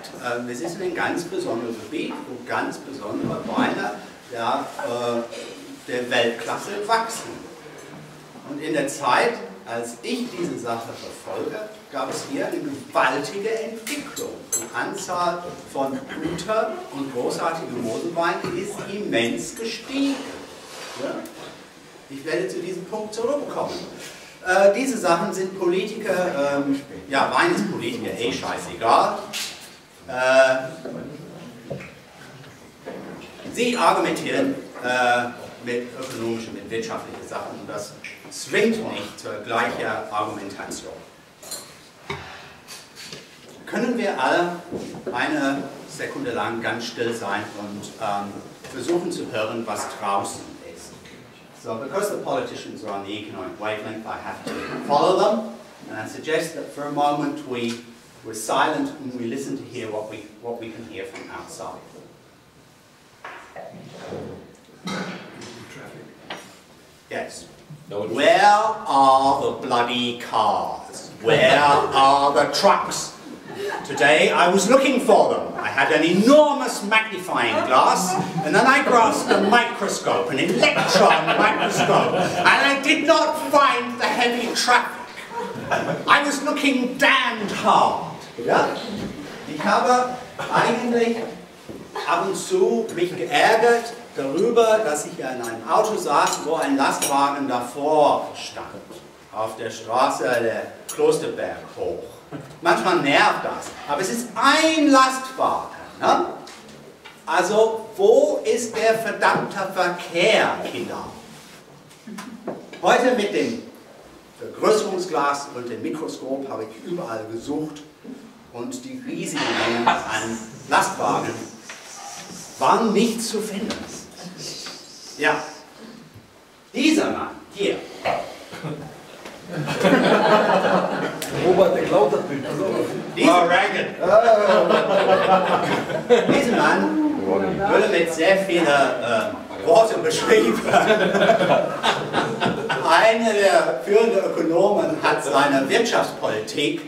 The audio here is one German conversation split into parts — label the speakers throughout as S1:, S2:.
S1: zeigt, wir sind in einem ganz besonderen Gebiet, wo ganz besondere Weine der Weltklasse wachsen. Und in der Zeit, als ich diese Sache verfolge, gab es hier eine gewaltige Entwicklung. Die Anzahl von guter und großartiger Moselwein ist immens gestiegen. Ja? Ich werde zu diesem Punkt zurückkommen. Diese Sachen sind Politiker, ja, Wein ist Politiker, scheißegal. Sie argumentieren mit ökonomischen, mit wirtschaftlichen Sachen und das zwingt mich zur gleichen Argumentation. Können wir alle eine Sekunde lang ganz still sein und versuchen zu hören, was draußen ist? So, because the politicians are on the economic wavelength, I have to follow them, and I suggest that for a moment we're silent and we listen to hear what we can hear from outside. Yes. Where are the bloody cars? Where are the trucks? Today I was looking for them. I had an enormous magnifying glass and then I grasped a microscope, an electron microscope, and I did not find the heavy traffic. I was looking damned hard. Ja? Ich habe eigentlich ab und zu mich geärgert darüber, dass ich in einem Auto saß, wo ein Lastwagen davor stand, auf der Straße der Klosterberg hoch. Manchmal nervt das, aber es ist ein Lastwagen. Ne? Also, wo ist der verdammte Verkehr, Kinder? Heute mit dem Vergrößerungsglas und dem Mikroskop habe ich überall gesucht und die riesigen Mengen an Lastwagen waren nicht zu finden. Ja, dieser Mann hier.
S2: Robert der Klauterbild.
S1: Dieser Mann würde mit sehr vielen Worten beschrieben. Einer der führenden Ökonomen hat seine Wirtschaftspolitik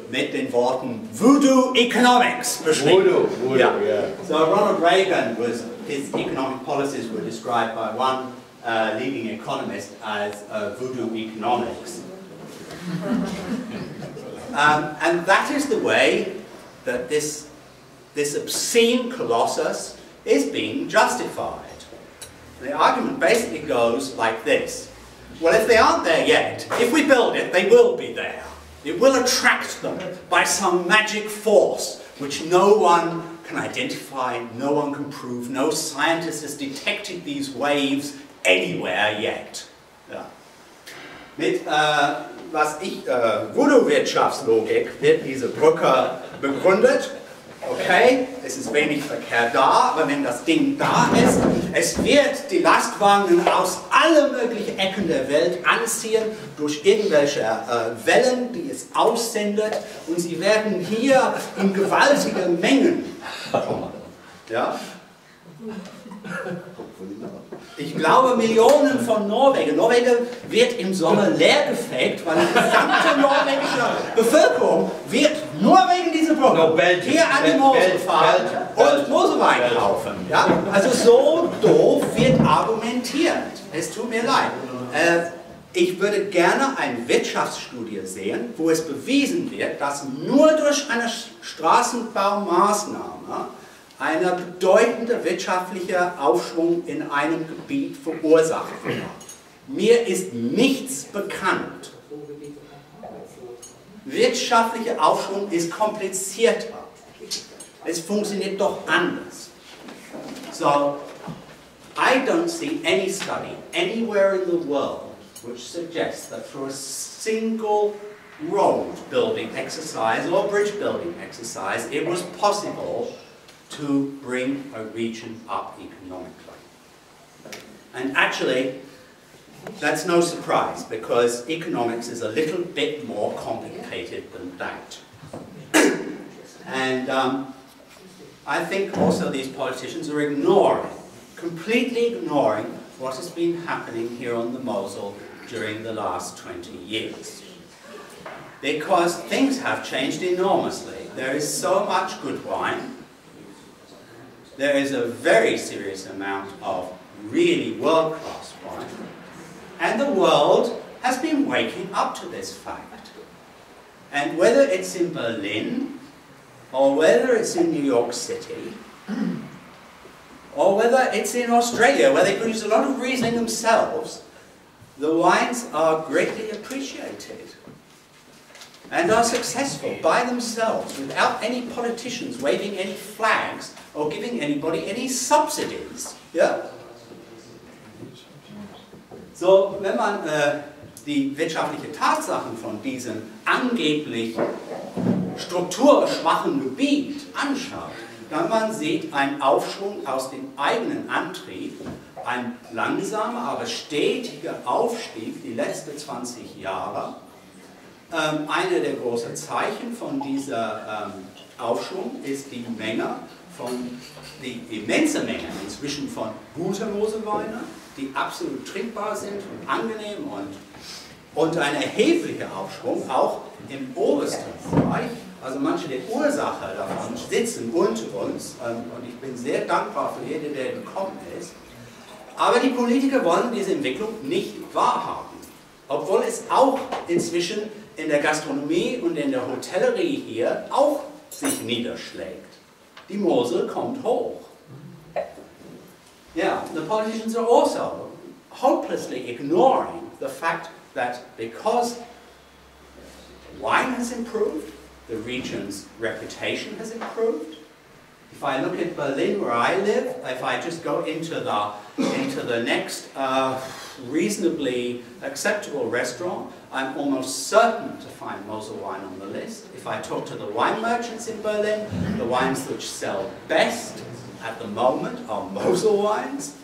S1: mit den Worten Voodoo Economics beschrieben.
S2: Voodoo,
S1: yeah.
S2: Yeah.
S1: So Ronald Reagan his economic policies were described by one leading economist as voodoo economics. And that is the way that this obscene colossus is being justified. The argument basically goes like this. Well, if they aren't there yet, if we build it, they will be there. It will attract them by some magic force which no one can identify, no one can prove, no scientist has detected these waves anywhere yet. Ja. Mit Voodoo-Wirtschaftslogik wird diese Brücke begründet. Okay, es ist wenig Verkehr da, aber wenn das Ding da ist, es wird die Lastwagen aus allen möglichen Ecken der Welt anziehen durch irgendwelche Wellen, die es aussendet, und sie werden hier in gewaltigen Mengen kommen. Ja? Ich glaube, Millionen von Norwegen. Norwegen wird im Sommer leergefegt, weil die gesamte norwegische Bevölkerung wird nur wegen dieser Brücke hier an die Mosel fahren und Moselwein kaufen. Ja? Also so doof wird argumentiert. Es tut mir leid. Ich würde gerne eine Wirtschaftsstudie sehen, wo es bewiesen wird, dass nur durch eine Straßenbaumaßnahme ein bedeutender wirtschaftlicher Aufschwung in einem Gebiet verursacht wird. Mir ist nichts bekannt. Wirtschaftlicher Aufschwung ist komplizierter. Es funktioniert doch anders. So, I don't see any study anywhere in the world which suggests that through a single road building exercise or bridge building exercise it was possible to bring a region up economically. And actually, that's no surprise, because economics is a little bit more complicated than that. And I think also these politicians are completely ignoring what has been happening here on the Mosel during the last 20 years. Because things have changed enormously. There is so much good wine. There is a very serious amount of really world-class wine. And the world has been waking up to this fact. And whether it's in Berlin, or whether it's in New York City, or whether it's in Australia, where they produce a lot of Riesling themselves, the wines are greatly appreciated and are successful by themselves without any politicians waving any flags or giving anybody any subsidies. Ja? So, wenn man die wirtschaftlichen Tatsachen von diesem angeblich strukturschwachen Gebiet anschaut, dann man sieht einen Aufschwung aus dem eigenen Antrieb, ein langsamer, aber stetiger Aufstieg die letzten 20 Jahre. Eine der großen Zeichen von dieser Aufschwung ist die immense Menge inzwischen von guter Moselweine, die absolut trinkbar sind und angenehm und ein erheblicher Aufschwung auch im obersten Bereich. Also manche der Ursache davon sitzen unter uns und ich bin sehr dankbar für jeden, der gekommen ist. Aber die Politiker wollen diese Entwicklung nicht wahrhaben, obwohl es auch inzwischen in der Gastronomie und in der Hotellerie hier auch sich niederschlägt. Die Mosel kommt hoch. Yeah, the politicians are also hopelessly ignoring the fact that because wine has improved, the region's reputation has improved. If I look at Berlin, where I live, if I just go into the next reasonably acceptable restaurant, I'm almost certain to find Mosel wine on the list. If I talk to the wine merchants in Berlin, the wines which sell best at the moment are Mosel wines.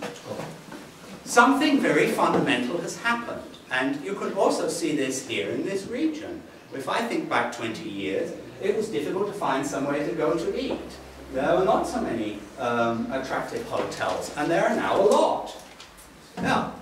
S1: Something very fundamental has happened, and you can also see this here in this region. If I think back 20 years, it was difficult to find somewhere to go to eat. There were not so many attractive hotels, and there are now a lot. Now,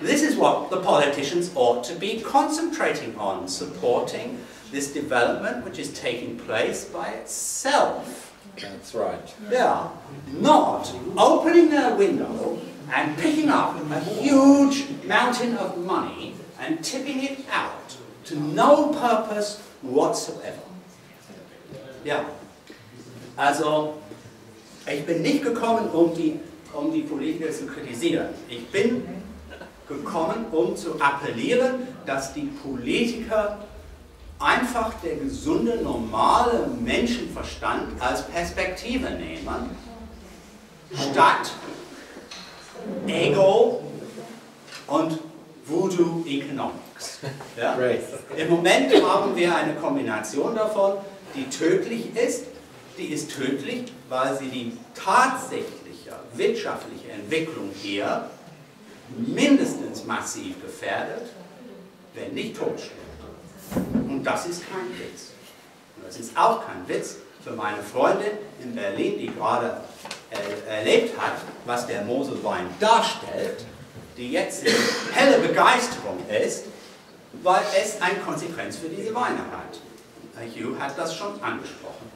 S1: this is what the politicians ought to be concentrating on, supporting this development which is taking place by itself.
S2: That's right.
S1: Yeah, not opening their window and picking up a huge mountain of money and tipping it out to no purpose whatsoever. Ja, also ich bin nicht gekommen, um die Politiker zu kritisieren. Ich bin gekommen, um zu appellieren, dass die Politiker einfach der gesunde, normale Menschenverstand als Perspektive nehmen, statt Ego und Voodoo Economics. Ja? Im Moment haben wir eine Kombination davon, die tödlich ist. Die ist tödlich, weil sie die tatsächliche wirtschaftliche Entwicklung hier mindestens massiv gefährdet, wenn nicht totschlägt. Und das ist kein Witz. Und das ist auch kein Witz für meine Freundin in Berlin, die gerade erlebt hat, was der Moselwein darstellt, die jetzt in helle Begeisterung ist, weil es eine Konsequenz für diese Weine hat. Hugh hat das schon angesprochen.